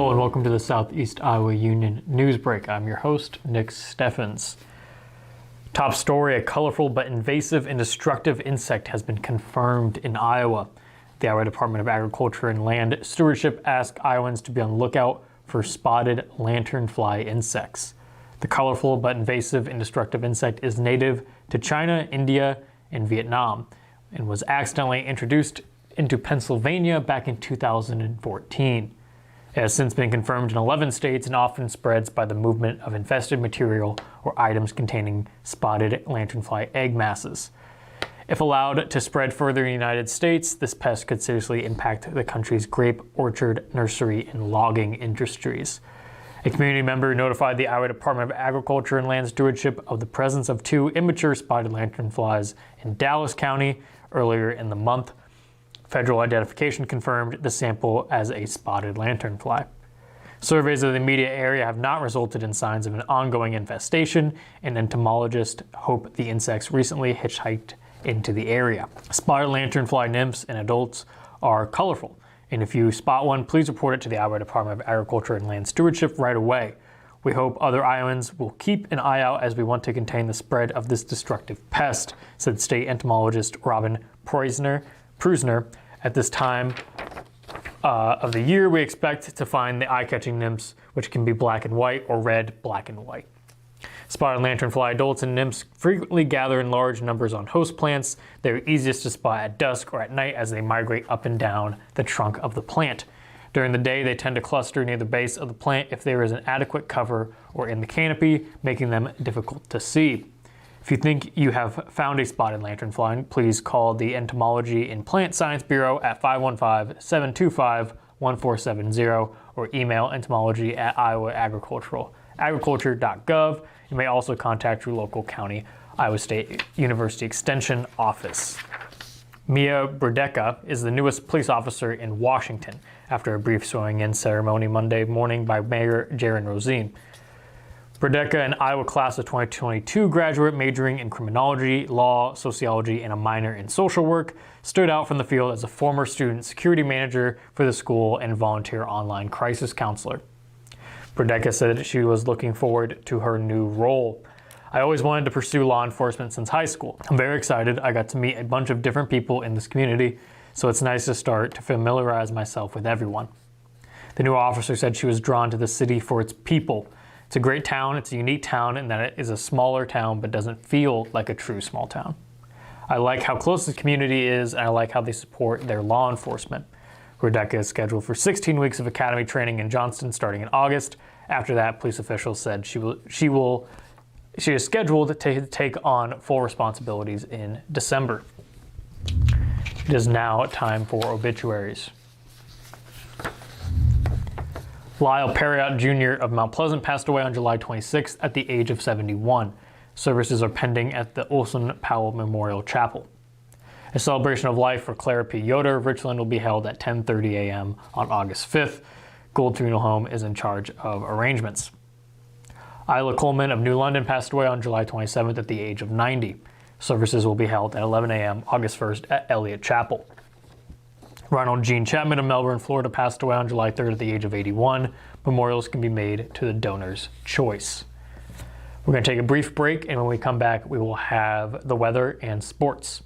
Hello and welcome to the Southeast Iowa Union News Break. I'm your host, Nick Steffens. Top story, a colorful but invasive and destructive insect has been confirmed in Iowa. The Iowa Department of Agriculture and Land Stewardship asked Iowans to be on the lookout for spotted lanternfly insects. The colorful but invasive and destructive insect is native to China, India, and Vietnam, and was accidentally introduced into Pennsylvania back in 2014. It has since been confirmed in 11 states and often spreads by the movement of infested material or items containing spotted lanternfly egg masses. If allowed to spread further in the United States, this pest could seriously impact the country's grape, orchard, nursery, and logging industries. A community member notified the Iowa Department of Agriculture and Land Stewardship of the presence of 2 immature spotted lanternflies in Dallas County earlier in the month. Federal identification confirmed the sample as a spotted lanternfly. Surveys of the immediate area have not resulted in signs of an ongoing infestation, and entomologists hope the insects recently hitchhiked into the area. Spotted lanternfly nymphs and adults are colorful, and if you spot one, please report it to the Iowa Department of Agriculture and Land Stewardship right away. We hope other Iowans will keep an eye out as we want to contain the spread of this destructive pest, said state entomologist Robin Prusner. At this time of the year, we expect to find the eye-catching nymphs, which can be black and white or red, black and white. Spotted lanternfly adults and nymphs frequently gather in large numbers on host plants. They're easiest to spot at dusk or at night as they migrate up and down the trunk of the plant. During the day, they tend to cluster near the base of the plant if there is an adequate cover or in the canopy, making them difficult to see. If you think you have found a spotted lanternfly, please call the Entomology and Plant Science Bureau at 515-725-1470 or email entomology@iowaagriculture.gov. You may also contact your local county Iowa State University Extension office. Mia Burdecka is the newest police officer in Washington after a brief swearing-in ceremony Monday morning by Mayor Jaron Rosine. Burdecka, an Iowa class of 2022 graduate majoring in criminology, law, sociology, and a minor in social work, stood out from the field as a former student security manager for the school and volunteer online crisis counselor. Burdecka said that she was looking forward to her new role. I always wanted to pursue law enforcement since high school. I'm very excited. I got to meet a bunch of different people in this community, so it's nice to start to familiarize myself with everyone. The new officer said she was drawn to the city for its people. It's a great town, it's a unique town in that it is a smaller town but doesn't feel like a true small town. I like how close the community is, and I like how they support their law enforcement. Burdecka is scheduled for 16 weeks of academy training in Johnston starting in August. After that, police officials said she is scheduled to take on full responsibilities in December. It is now time for obituaries. Lyle Perriott Jr. of Mount Pleasant passed away on July 26th at the age of 71. Services are pending at the Olson Powell Memorial Chapel. A celebration of life for Clara P. Yoder of Richland will be held at 10:30 a.m. on August 5th. Gould Funeral Home is in charge of arrangements. Isla Coleman of New London passed away on July 27th at the age of 90. Services will be held at 11 a.m. August 1st at Elliott Chapel. Ronald Gene Chapman of Melbourne, Florida passed away on July 3rd at the age of 81. Memorials can be made to the donor's choice. We're going to take a brief break, and when we come back, we will have the weather and sports.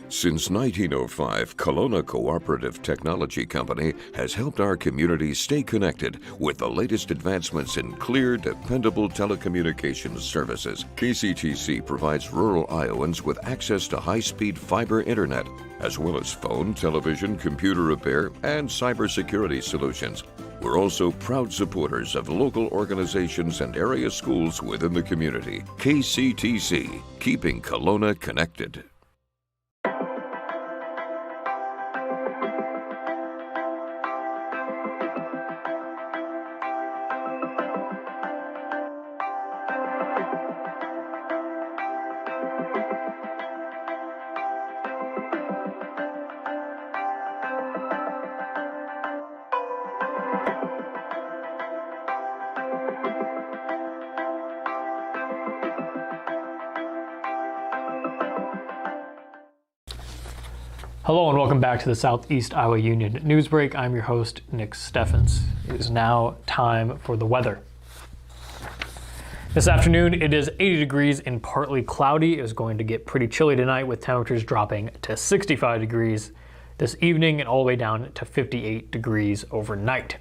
Since 1905, Kelowna Cooperative Technology Company has helped our community stay connected with the latest advancements in clear, dependable telecommunications services. KCTC provides rural Iowans with access to high-speed fiber internet, as well as phone, television, computer repair, and cybersecurity solutions. We're also proud supporters of local organizations and area schools within the community. KCTC, keeping Kelowna connected. Hello and welcome back to the Southeast Iowa Union Newsbreak. I'm your host, Nick Steffens. It is now time for the weather. This afternoon, it is 80 degrees and partly cloudy. It is going to get pretty chilly tonight with temperatures dropping to 65 degrees this evening and all the way down to 58 degrees overnight.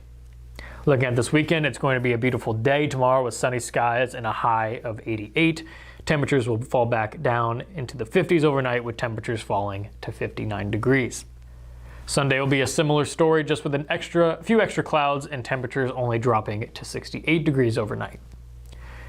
Looking at this weekend, it's going to be a beautiful day tomorrow with sunny skies and a high of 88. Temperatures will fall back down into the 50s overnight with temperatures falling to 59 degrees. Sunday will be a similar story, just with a few extra clouds and temperatures only dropping to 68 degrees overnight.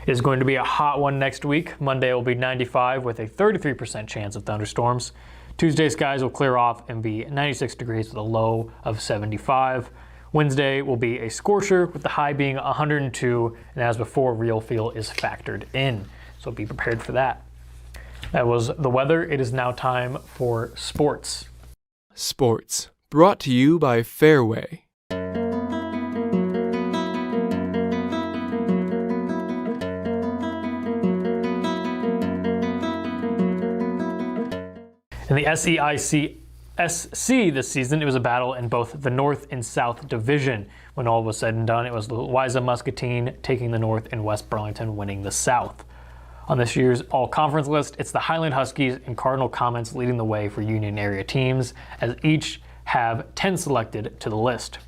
It is going to be a hot one next week. Monday will be 95 with a 33% chance of thunderstorms. Tuesday skies will clear off and be 96 degrees with a low of 75. Wednesday will be a scorcher with the high being 102, and as before, real feel is factored in. So be prepared for that. That was the weather. It is now time for sports. Sports, brought to you by Fairway. In the SEIC-SC this season, it was a battle in both the North and South Division. When all was said and done, it was Louisa Muscatine taking the North and West Burlington winning the South. On this year's all-conference list, it's the Highland Huskies and Cardinal Comets leading the way for Union area teams, as each have 10 selected to the list.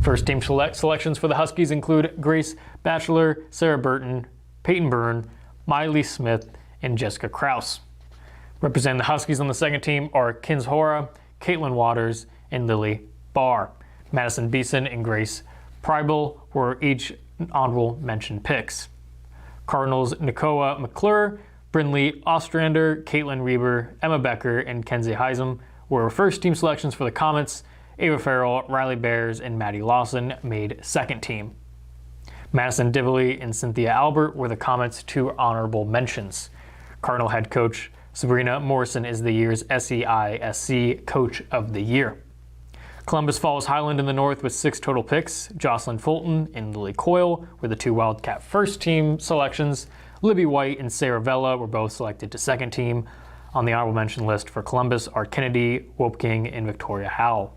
First team selections for the Huskies include Grace Batchelor, Sarah Burton, Peyton Byrne, Miley Smith, and Jessica Kraus. Representing the Huskies on the second team are Kins Hora, Caitlin Waters, and Lily Barr. Madison Beeson and Grace Pribel were each honorable mention picks. Cardinals Nicoa McClure, Brynlee Ostrander, Caitlin Reber, Emma Becker, and Kenzie Heisem were first team selections for the Comets. Ava Farrell, Riley Bears, and Maddie Lawson made second team. Madison Dively and Cynthia Albert were the Comets' two honorable mentions. Cardinal head coach Sabrina Morrison is the year's SEISC Coach of the Year. Columbus follows Highland in the North with 6 total picks. Jocelyn Fulton and Lily Coyle were the two Wildcat first team selections. Libby White and Sarah Vella were both selected to second team. On the honorable mention list for Columbus are Kennedy, Wopking, and Victoria Howell.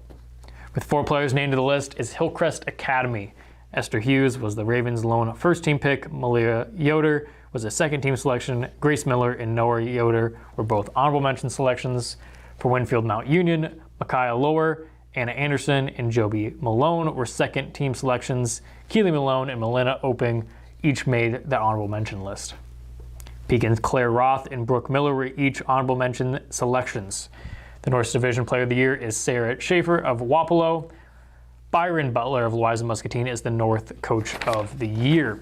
With 4 players named to the list is Hillcrest Academy. Esther Hughes was the Ravens' lone first team pick. Malia Yoder was a second team selection. Grace Miller and Noah Yoder were both honorable mention selections. For Winfield Mount Union, Micaiah Lower, Anna Anderson, and Joby Malone were second team selections. Keely Malone and Melina Oping each made the honorable mention list. Pekin's Claire Roth and Brooke Miller were each honorable mention selections. The North Division Player of the Year is Sarah Schaefer of Wapello. Byron Butler of Louisa Muscatine is the North Coach of the Year.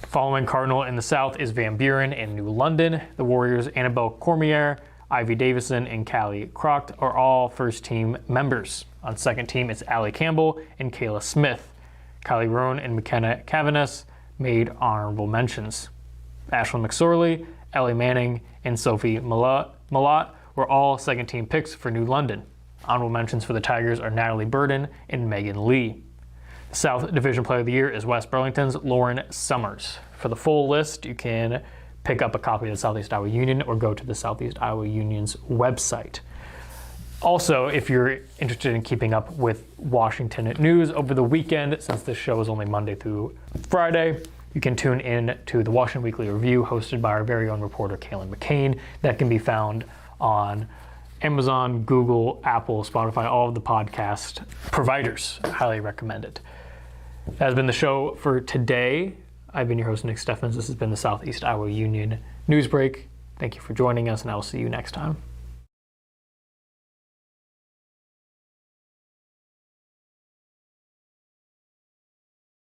Following Cardinal in the South is Van Buren and New London. The Warriors' Annabelle Cormier, Ivy Davison, and Callie Croct are all first-team members. On second team, it's Allie Campbell and Kayla Smith. Kylie Roan and McKenna Cavanis made honorable mentions. Ashlyn McSorley, Ellie Manning, and Sophie Malott were all second-team picks for New London. Honorable mentions for the Tigers are Natalie Burden and Megan Lee. The South Division Player of the Year is West Burlington's Lauren Summers. For the full list, you can pick up a copy of the Southeast Iowa Union or go to the Southeast Iowa Union's website. Also, if you're interested in keeping up with Washington news over the weekend, since this show is only Monday through Friday, you can tune in to the Washington Weekly Review hosted by our very own reporter, Kaylin McCain. That can be found on Amazon, Google, Apple, Spotify, all of the podcast providers. I highly recommend it. That has been the show for today. I've been your host, Nick Steffens. This has been the Southeast Iowa Union Newsbreak. Thank you for joining us, and I will see you next time.